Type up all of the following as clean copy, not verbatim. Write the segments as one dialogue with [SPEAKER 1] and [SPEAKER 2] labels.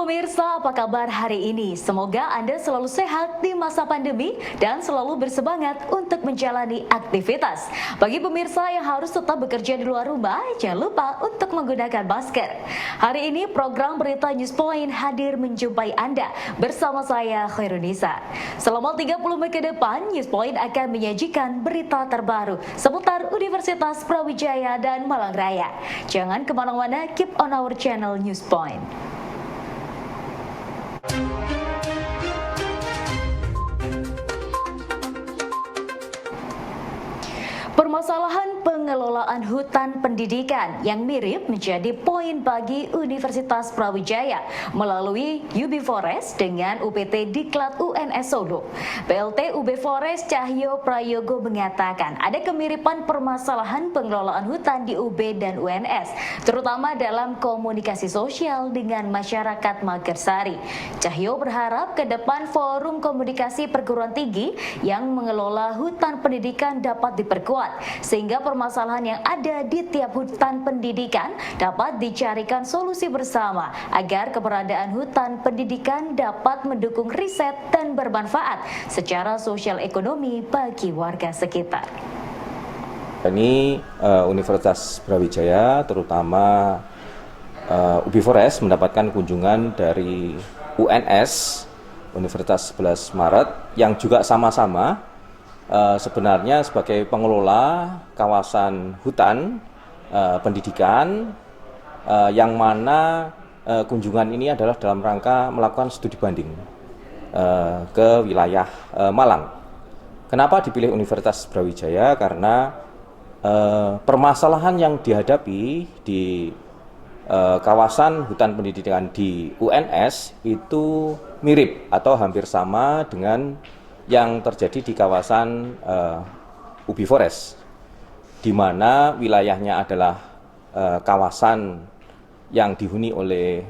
[SPEAKER 1] pemirsa, apa kabar hari ini? Semoga Anda selalu sehat di masa pandemi dan selalu bersemangat untuk menjalani aktivitas. Bagi pemirsa yang harus tetap bekerja di luar rumah, jangan lupa untuk menggunakan masker. Hari ini program Berita Newspoint hadir menjumpai Anda bersama saya Khairunisa. Selama 30 menit ke depan, Newspoint akan menyajikan berita terbaru seputar Universitas Brawijaya dan Malang Raya. Jangan kemana-mana, keep on our channel Newspoint. Permasalahan pengelolaan hutan pendidikan yang mirip menjadi poin bagi Universitas Brawijaya melalui UB Forest dengan UPT Diklat UNS Solo. PLT UB Forest Cahyo Prayogo mengatakan ada kemiripan permasalahan pengelolaan hutan di UB dan UNS, terutama dalam komunikasi sosial dengan masyarakat Magersari. Cahyo berharap ke depan forum komunikasi perguruan tinggi yang mengelola hutan pendidikan dapat diperkuat, sehingga permasalahan yang ada di tiap hutan pendidikan dapat dicarikan solusi bersama agar keberadaan hutan pendidikan dapat mendukung riset dan bermanfaat secara sosial ekonomi bagi warga sekitar.
[SPEAKER 2] Ini Universitas Brawijaya, terutama UB Forest, mendapatkan kunjungan dari UNS, Universitas 11 Maret, yang juga sama-sama sebenarnya sebagai pengelola kawasan hutan pendidikan, yang mana kunjungan ini adalah dalam rangka melakukan studi banding ke wilayah Malang. Kenapa dipilih Universitas Brawijaya? Karena permasalahan yang dihadapi di kawasan hutan pendidikan di UNS itu mirip atau hampir sama dengan yang terjadi di kawasan UB Forest, di mana wilayahnya adalah kawasan yang dihuni oleh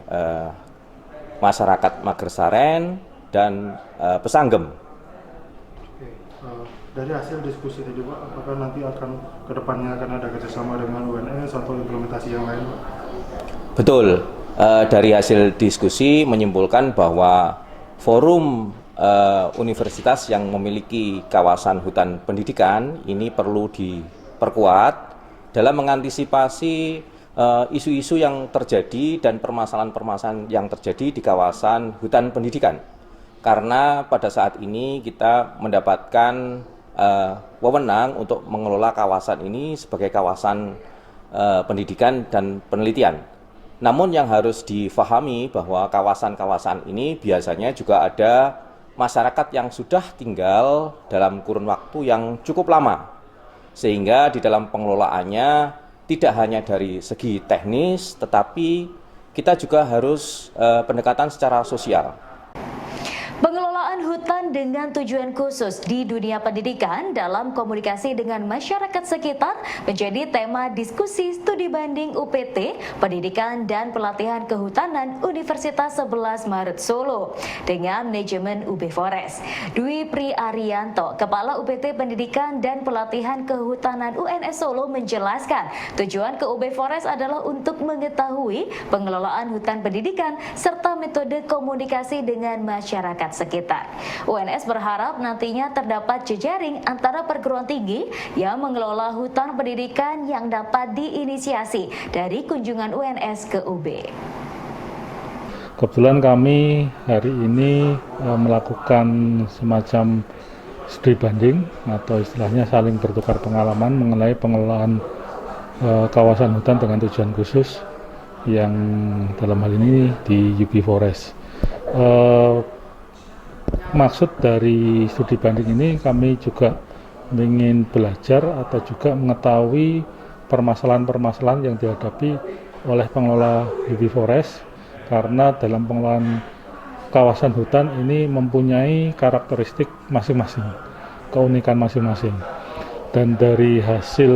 [SPEAKER 2] masyarakat Magersaren dan Pesanggem.
[SPEAKER 3] Oke, dari hasil diskusi tadi Pak, apakah nanti kedepannya akan ada kerjasama dengan UNS atau implementasi yang lain Pak?
[SPEAKER 2] Betul, dari hasil diskusi menyimpulkan bahwa forum universitas yang memiliki kawasan hutan pendidikan ini perlu diperkuat dalam mengantisipasi isu-isu yang terjadi dan permasalahan-permasalahan yang terjadi di kawasan hutan pendidikan. Karena pada saat ini kita mendapatkan wewenang untuk mengelola kawasan ini sebagai kawasan pendidikan dan penelitian. Namun yang harus difahami bahwa kawasan-kawasan ini biasanya juga ada masyarakat yang sudah tinggal dalam kurun waktu yang cukup lama, sehingga di dalam pengelolaannya tidak hanya dari segi teknis, tetapi kita juga harus pendekatan secara sosial.
[SPEAKER 1] Pengelolaan hutan dengan tujuan khusus di dunia pendidikan dalam komunikasi dengan masyarakat sekitar menjadi tema diskusi studi banding UPT Pendidikan dan Pelatihan Kehutanan Universitas 11 Maret Solo dengan manajemen UB Forest. Dwi Pri Arianto, Kepala UPT Pendidikan dan Pelatihan Kehutanan UNS Solo menjelaskan tujuan ke UB Forest adalah untuk mengetahui pengelolaan hutan pendidikan serta metode komunikasi dengan masyarakat sekitar. UNS berharap nantinya terdapat jejaring antara perguruan tinggi yang mengelola hutan pendidikan yang dapat diinisiasi dari kunjungan UNS ke UB.
[SPEAKER 4] Kebetulan kami hari ini melakukan semacam studi banding atau istilahnya saling bertukar pengalaman mengenai pengelolaan kawasan hutan dengan tujuan khusus yang dalam hal ini di UB Forest. Maksud dari studi banding ini kami juga ingin belajar atau juga mengetahui permasalahan-permasalahan yang dihadapi oleh pengelola UB Forest, karena dalam pengelolaan kawasan hutan ini mempunyai karakteristik masing-masing, keunikan masing-masing. Dan dari hasil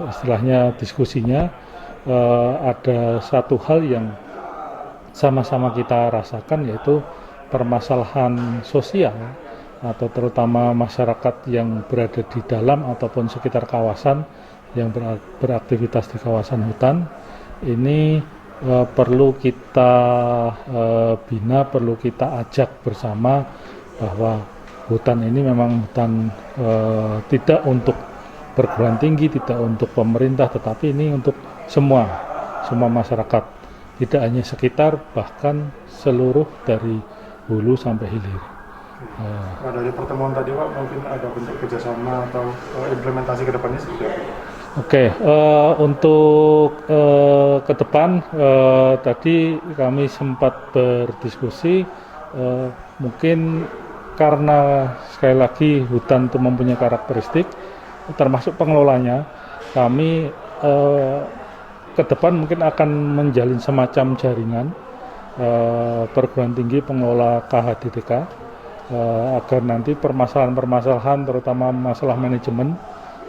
[SPEAKER 4] istilahnya diskusinya ada satu hal yang sama-sama kita rasakan, yaitu permasalahan sosial atau terutama masyarakat yang berada di dalam ataupun sekitar kawasan yang beraktivitas di kawasan hutan ini perlu kita bina, perlu kita ajak bersama bahwa hutan ini memang hutan tidak untuk perguruan tinggi, tidak untuk pemerintah, tetapi ini untuk semua masyarakat, tidak hanya sekitar, bahkan seluruh dari hulu sampai hilir.
[SPEAKER 3] Nah, dari pertemuan tadi Pak, mungkin ada bentuk kerjasama atau implementasi ke depannya seperti apa?
[SPEAKER 4] Oke, untuk ke depan tadi kami sempat berdiskusi, mungkin karena sekali lagi hutan itu mempunyai karakteristik, termasuk pengelolanya, kami ke depan mungkin akan menjalin semacam jaringan perguruan tinggi pengelola KHDTK, agar nanti permasalahan-permasalahan terutama masalah manajemen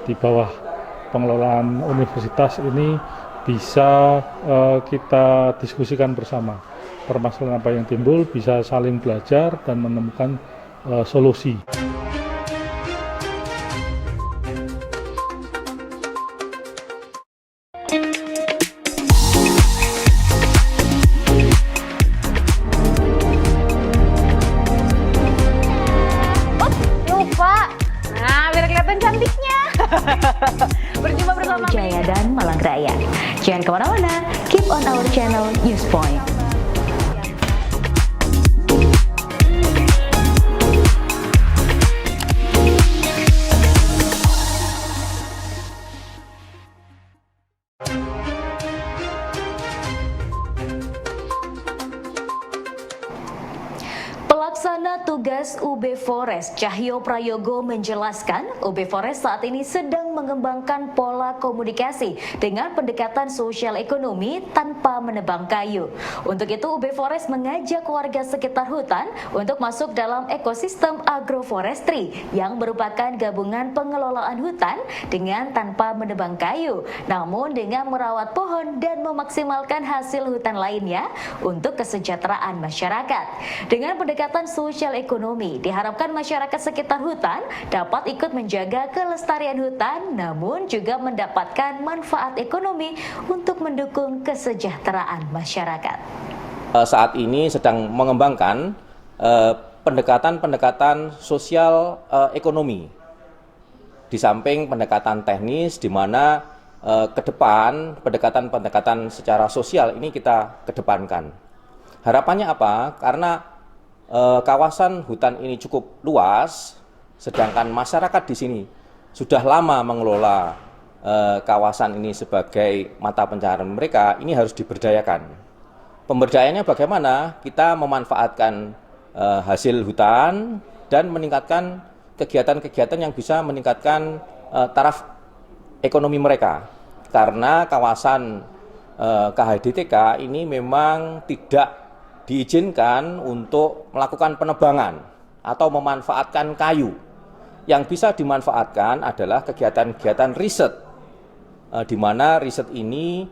[SPEAKER 4] di bawah pengelolaan universitas ini bisa kita diskusikan bersama. Permasalahan apa yang timbul bisa saling belajar dan menemukan solusi.
[SPEAKER 5] Lupa. Nah, biar kelihatan cantiknya. Berjumpa bersama
[SPEAKER 1] Jaya dan Malang Raya. Jangan kemana-mana, keep on our channel News Point. Pelaksana tugas UB Forest Cahyo Prayogo menjelaskan UB Forest saat ini sedang mengembangkan pola komunikasi dengan pendekatan sosial ekonomi tanpa menebang kayu. Untuk itu UB Forest mengajak warga sekitar hutan untuk masuk dalam ekosistem agroforestry yang merupakan gabungan pengelolaan hutan dengan tanpa menebang kayu, namun dengan merawat pohon dan memaksimalkan hasil hutan lainnya untuk kesejahteraan masyarakat. Dengan pendekatan sosial ekonomi, diharapkan masyarakat sekitar hutan dapat ikut menjaga kelestarian hutan, namun juga mendapatkan manfaat ekonomi untuk mendukung kesejahteraan masyarakat.
[SPEAKER 2] Saat ini sedang mengembangkan pendekatan-pendekatan sosial ekonomi, di samping pendekatan teknis, di mana ke depan pendekatan-pendekatan secara sosial ini kita kedepankan. Harapannya apa? Karena kawasan hutan ini cukup luas, sedangkan masyarakat di sini sudah lama mengelola kawasan ini sebagai mata pencaharian mereka. Ini harus diberdayakan. Pemberdayaannya bagaimana? Kita memanfaatkan hasil hutan dan meningkatkan kegiatan-kegiatan yang bisa meningkatkan taraf ekonomi mereka. Karena kawasan KHDTK ini memang tidak diizinkan untuk melakukan penebangan atau memanfaatkan kayu. Yang bisa dimanfaatkan adalah kegiatan-kegiatan riset, di mana riset ini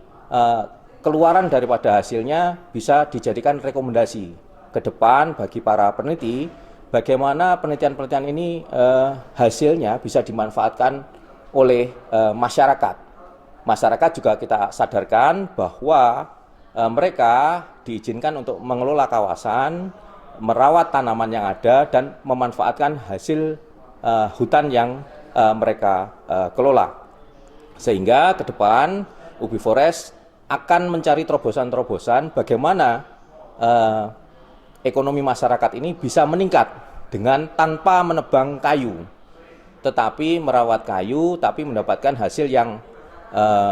[SPEAKER 2] keluaran daripada hasilnya bisa dijadikan rekomendasi ke depan bagi para peneliti, bagaimana penelitian-penelitian ini hasilnya bisa dimanfaatkan oleh masyarakat. Masyarakat juga kita sadarkan bahwa mereka diizinkan untuk mengelola kawasan, merawat tanaman yang ada, dan memanfaatkan hasil hutan yang mereka kelola. Sehingga ke depan UB Forest akan mencari terobosan-terobosan bagaimana ekonomi masyarakat ini bisa meningkat dengan tanpa menebang kayu, tetapi merawat kayu, tapi mendapatkan hasil yang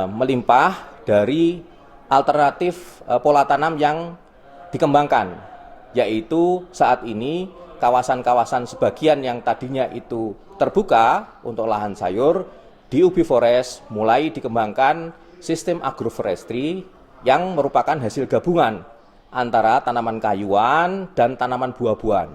[SPEAKER 2] melimpah dari alternatif pola tanam yang dikembangkan, yaitu saat ini kawasan-kawasan sebagian yang tadinya itu terbuka untuk lahan sayur, di UB Forest mulai dikembangkan sistem agroforestry yang merupakan hasil gabungan antara tanaman kayuan dan tanaman buah-buahan.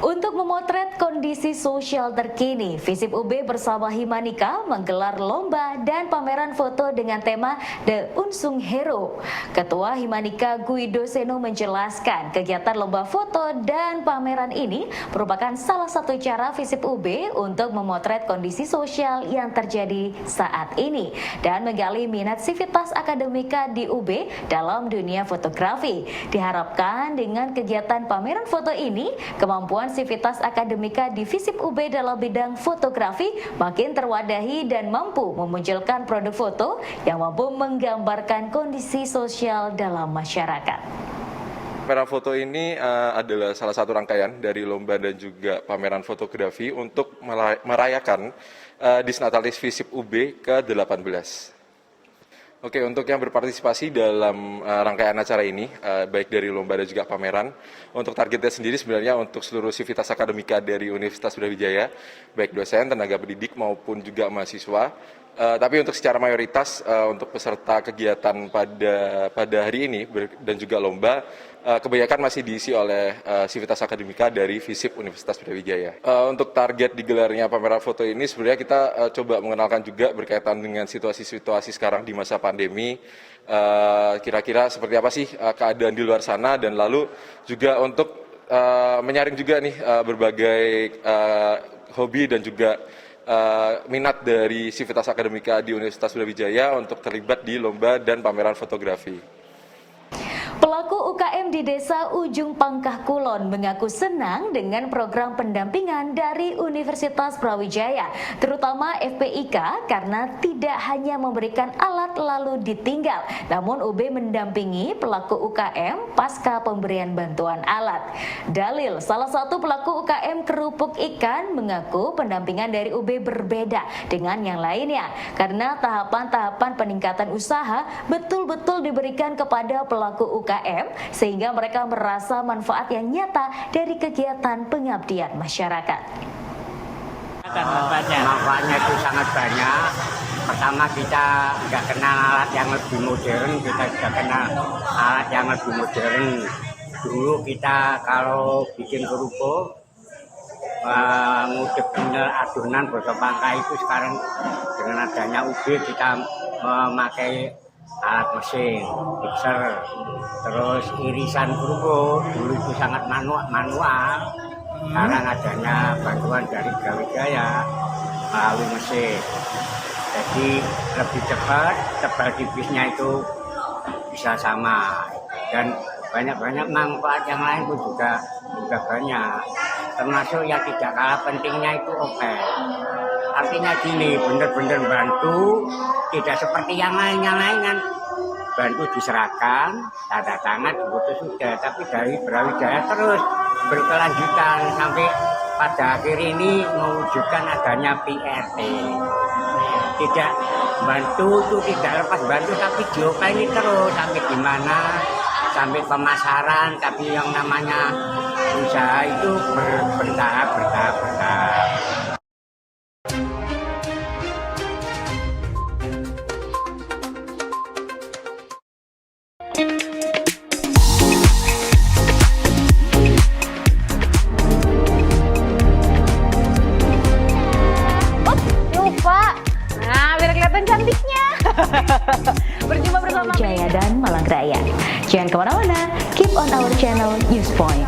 [SPEAKER 1] Untuk memotret kondisi kondisi sosial terkini, Visip UB bersama Himanika menggelar lomba dan pameran foto dengan tema The Unsung Hero. Ketua Himanika Guido Seno menjelaskan kegiatan lomba foto dan pameran ini merupakan salah satu cara Visip UB untuk memotret kondisi sosial yang terjadi saat ini dan menggali minat sivitas akademika di UB dalam dunia fotografi. Diharapkan dengan kegiatan pameran foto ini, kemampuan sivitas akademika di Visip UB dalam bidang fotografi makin terwadahi dan mampu memunculkan produk foto yang mampu menggambarkan kondisi sosial dalam masyarakat.
[SPEAKER 6] Pameran foto ini adalah salah satu rangkaian dari lomba dan juga pameran fotografi untuk merayakan Disnatalis Visip UB ke-18. Oke, untuk yang berpartisipasi dalam rangkaian acara ini, baik dari lomba dan juga pameran, untuk targetnya sendiri sebenarnya untuk seluruh sivitas akademika dari Universitas Brawijaya, baik dosen, tenaga pendidik maupun juga mahasiswa. Tapi untuk secara mayoritas untuk peserta kegiatan pada hari ini dan juga lomba, kebanyakan masih diisi oleh sivitas akademika dari Visip Universitas Brawijaya. Untuk target digelarnya pameran foto ini sebenarnya kita coba mengenalkan juga berkaitan dengan situasi-situasi sekarang di masa pandemi. Kira-kira seperti apa sih keadaan di luar sana, dan lalu juga untuk menyaring juga nih berbagai hobi dan juga minat dari sivitas akademika di Universitas Brawijaya untuk terlibat di lomba dan pameran fotografi.
[SPEAKER 1] Pelaku UKM di Desa Ujung Pangkah Kulon mengaku senang dengan program pendampingan dari Universitas Brawijaya, terutama FPIK, karena tidak hanya memberikan alat lalu ditinggal, namun UB mendampingi pelaku UKM pasca pemberian bantuan alat. Dalil, salah satu pelaku UKM kerupuk ikan mengaku pendampingan dari UB berbeda dengan yang lainnya, karena tahapan-tahapan peningkatan usaha betul-betul diberikan kepada pelaku UKM sehingga mereka merasa manfaat yang nyata dari kegiatan pengabdian masyarakat.
[SPEAKER 7] Manfaatnya itu sangat banyak. Pertama, kita nggak kenal alat yang lebih modern, kita sudah kenal alat yang lebih modern. Dulu kita kalau bikin kerupuk, ngudek bener adonan boso pangka itu, sekarang dengan adanya UB kita memakai alat mesin, mixer, terus irisan kerupuk. Dulu itu sangat manual. Sekarang adanya bantuan dari Brawijaya melalui mesin, jadi lebih cepat, tebal tipisnya itu bisa sama, dan banyak manfaat yang lain pun juga banyak, termasuk yang tidak kalah pentingnya itu open. Artinya gini, benar-benar bantu, tidak seperti yang lain kan bantu diserahkan, tanda tangan, diputus sudah, tapi dari Brawijaya terus berkelanjutan sampai pada akhir ini mewujudkan adanya PRT. Tidak bantu itu tidak lepas bantu, tapi dioper ini terus sampai gimana, sampai pemasaran, tapi yang namanya usaha itu bertahap.
[SPEAKER 5] Berjumpa bersama
[SPEAKER 1] Jaya dan Malang Raya. Jangan kemana-mana, keep on our channel News Point.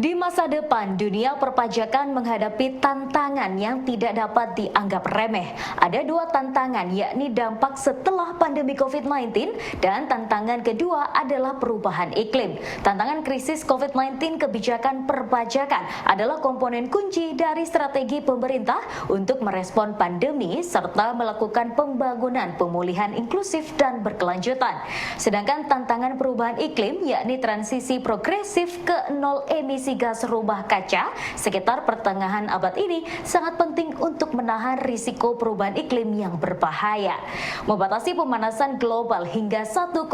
[SPEAKER 1] Di masa depan, dunia perpajakan menghadapi tantangan yang tidak dapat dianggap remeh. Ada dua tantangan, yakni dampak setelah pandemi COVID-19 dan tantangan kedua adalah perubahan iklim. Tantangan krisis COVID-19 kebijakan perpajakan adalah komponen kunci dari strategi pemerintah untuk merespon pandemi serta melakukan pembangunan pemulihan inklusif dan berkelanjutan. Sedangkan tantangan perubahan iklim yakni transisi progresif ke nol emisi gas gas rumah kaca sekitar pertengahan abad ini sangat penting untuk menahan risiko perubahan iklim yang berbahaya. Membatasi pemanasan global hingga 1,5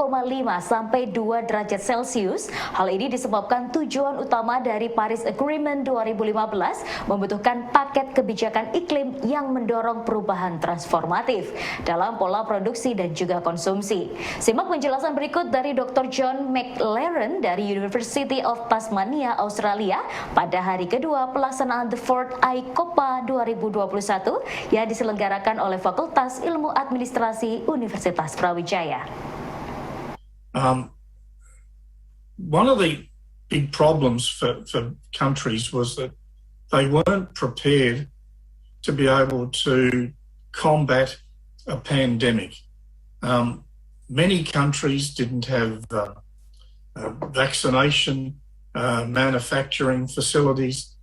[SPEAKER 1] sampai 2 derajat Celcius, hal ini disebabkan tujuan utama dari Paris Agreement 2015 membutuhkan paket kebijakan iklim yang mendorong perubahan transformatif dalam pola produksi dan juga konsumsi. Simak penjelasan berikut dari Dr. John McLaren dari University of Tasmania, Australia pada hari kedua pelaksanaan The Fourth ICOPA 2021 yang diselenggarakan oleh Fakultas Ilmu Administrasi Universitas Brawijaya.
[SPEAKER 8] One of the big problems for countries was that they weren't prepared to be able to combat a pandemic. Many countries didn't have vaccination manufacturing facilities.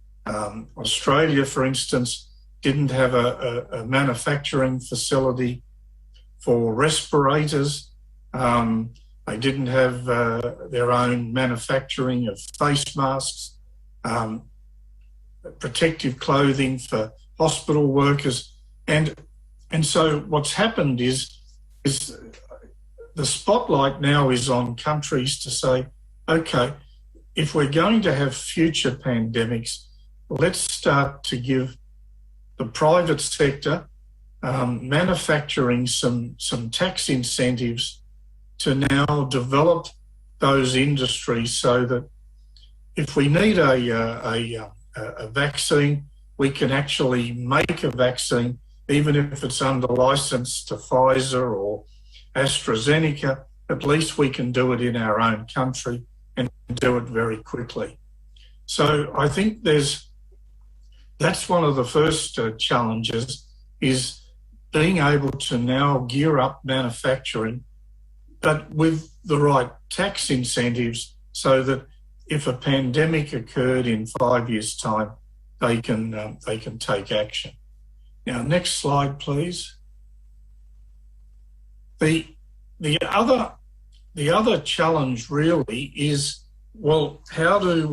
[SPEAKER 8] Australia, for instance, didn't have a manufacturing facility for respirators. They didn't have their own manufacturing of face masks, protective clothing for hospital workers. And so what's happened is the spotlight now is on countries to say, okay, if we're going to have future pandemics, let's start to give the private sector manufacturing some tax incentives to now develop those industries so that if we need a vaccine, we can actually make a vaccine, even if it's under license to Pfizer or AstraZeneca. At least we can do it in our own country and do it very quickly. So I think that's one of the first challenges, is being able to now gear up manufacturing, but with the right tax incentives so that if a pandemic occurred in 5 years' time, they can take action. Now, next slide, please. The other challenge really is, well, how to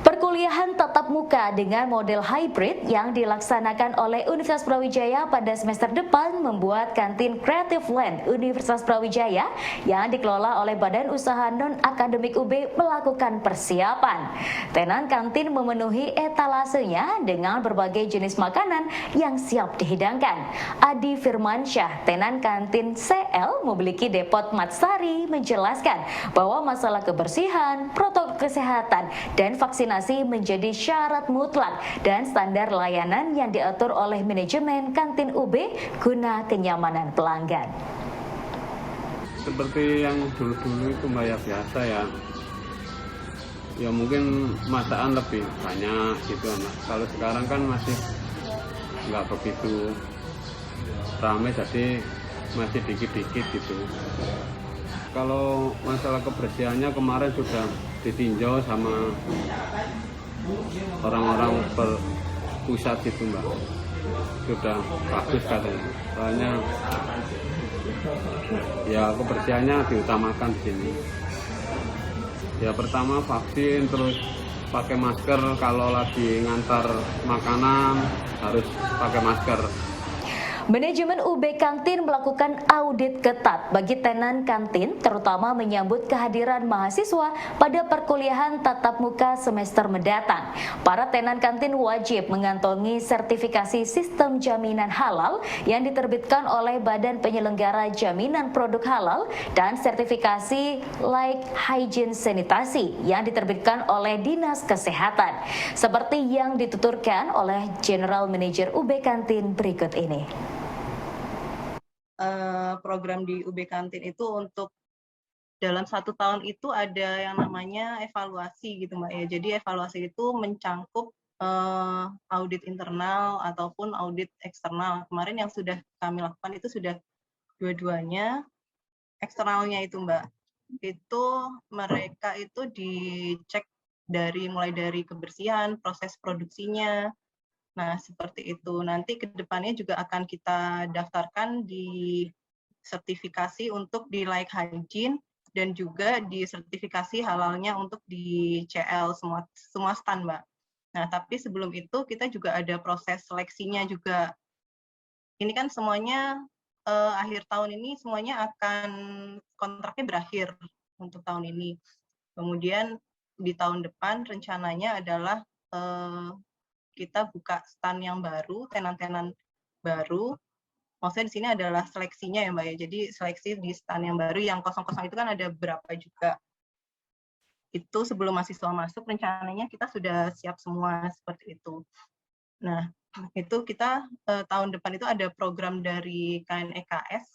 [SPEAKER 1] Perkuliahan tatap muka dengan model hybrid yang dilaksanakan oleh Universitas Brawijaya pada semester depan membuat kantin Creative Land Universitas Brawijaya yang dikelola oleh Badan Usaha Non-Akademik UB melakukan persiapan. Tenan kantin memenuhi etalasenya dengan berbagai jenis makanan yang siap dihidangkan. Adi Firmansyah, tenan kantin CL memiliki depot Matsari, menjelaskan bahwa masalah kebersihan, protokol kesehatan, dan vaksinasi menjadi syarat mutlak dan standar layanan yang diatur oleh manajemen kantin UB guna kenyamanan pelanggan.
[SPEAKER 9] Seperti yang dulu-dulu itu Mbak, ya biasa ya. Ya mungkin masakan lebih banyak gitu. Kalau sekarang kan masih nggak begitu ramai, jadi masih dikit-dikit gitu. Kalau masalah kebersihannya kemarin sudah ditinjau sama orang-orang pusat itu Mbak, sudah bagus katanya. Soalnya ya kebersihannya diutamakan di sini. Ya pertama vaksin, terus pakai masker, kalau lagi ngantar makanan harus pakai masker.
[SPEAKER 1] Manajemen UB Kantin melakukan audit ketat bagi tenan kantin, terutama menyambut kehadiran mahasiswa pada perkuliahan tatap muka semester mendatang. Para tenan kantin wajib mengantongi sertifikasi sistem jaminan halal yang diterbitkan oleh Badan Penyelenggara Jaminan Produk Halal dan sertifikasi Like Hygiene Sanitasi yang diterbitkan oleh Dinas Kesehatan, seperti yang dituturkan oleh General Manager UB Kantin berikut ini.
[SPEAKER 10] Program di UB Kantin itu untuk dalam 1 tahun itu ada yang namanya evaluasi gitu Mbak ya. Jadi evaluasi itu mencangkup audit internal ataupun audit eksternal. Kemarin yang sudah kami lakukan itu sudah dua-duanya. Eksternalnya itu Mbak, itu mereka itu dicek mulai dari kebersihan, proses produksinya. Nah, seperti itu. Nanti ke depannya juga akan kita daftarkan di sertifikasi untuk di Like Hygiene dan juga disertifikasi halalnya untuk di CL semua stand, Mbak. Nah, tapi sebelum itu kita juga ada proses seleksinya juga. Ini kan semuanya akhir tahun ini semuanya akan kontraknya berakhir untuk tahun ini. Kemudian di tahun depan rencananya adalah kita buka stand yang baru, tenan-tenan baru. Maksudnya di sini adalah seleksinya ya Mbak ya. Jadi seleksi di stand yang baru, yang kosong-kosong itu kan ada berapa juga. Itu sebelum mahasiswa masuk rencananya kita sudah siap semua seperti itu. Nah, itu kita tahun depan itu ada program dari KNEKS,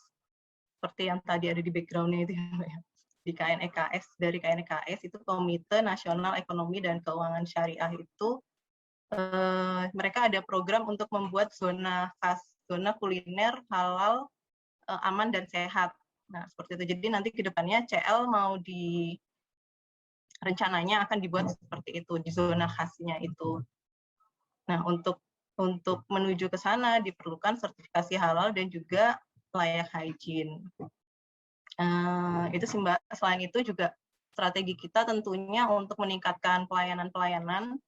[SPEAKER 10] seperti yang tadi ada di background-nya itu ya Mbak ya. Di KNEKS, dari KNEKS itu Komite Nasional Ekonomi dan Keuangan Syariah itu mereka ada program untuk membuat zona khas, zona kuliner halal, aman dan sehat. Nah, seperti itu. Jadi nanti ke depannya CL mau rencananya akan dibuat seperti itu di zona khasnya itu. Nah, untuk menuju ke sana diperlukan sertifikasi halal dan juga layak hygiene. Itu sih Mbak. Selain itu juga strategi kita tentunya untuk meningkatkan pelayanan-pelayanan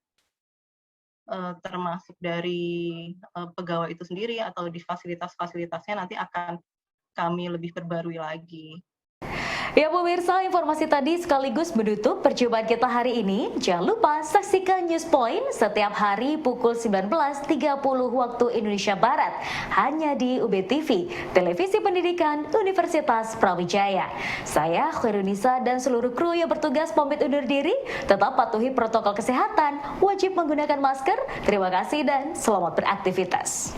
[SPEAKER 10] termasuk dari pegawai itu sendiri atau di fasilitas-fasilitasnya nanti akan kami lebih perbarui lagi.
[SPEAKER 1] Ya pemirsa, informasi tadi sekaligus menutup perjumpaan kita hari ini. Jangan lupa saksikan News Point setiap hari pukul 19.30 waktu Indonesia Barat. Hanya di UB TV, Televisi Pendidikan Universitas Brawijaya. Saya Khairunisa dan seluruh kru yang bertugas pamit undur diri. Tetap patuhi protokol kesehatan, wajib menggunakan masker. Terima kasih dan selamat beraktivitas.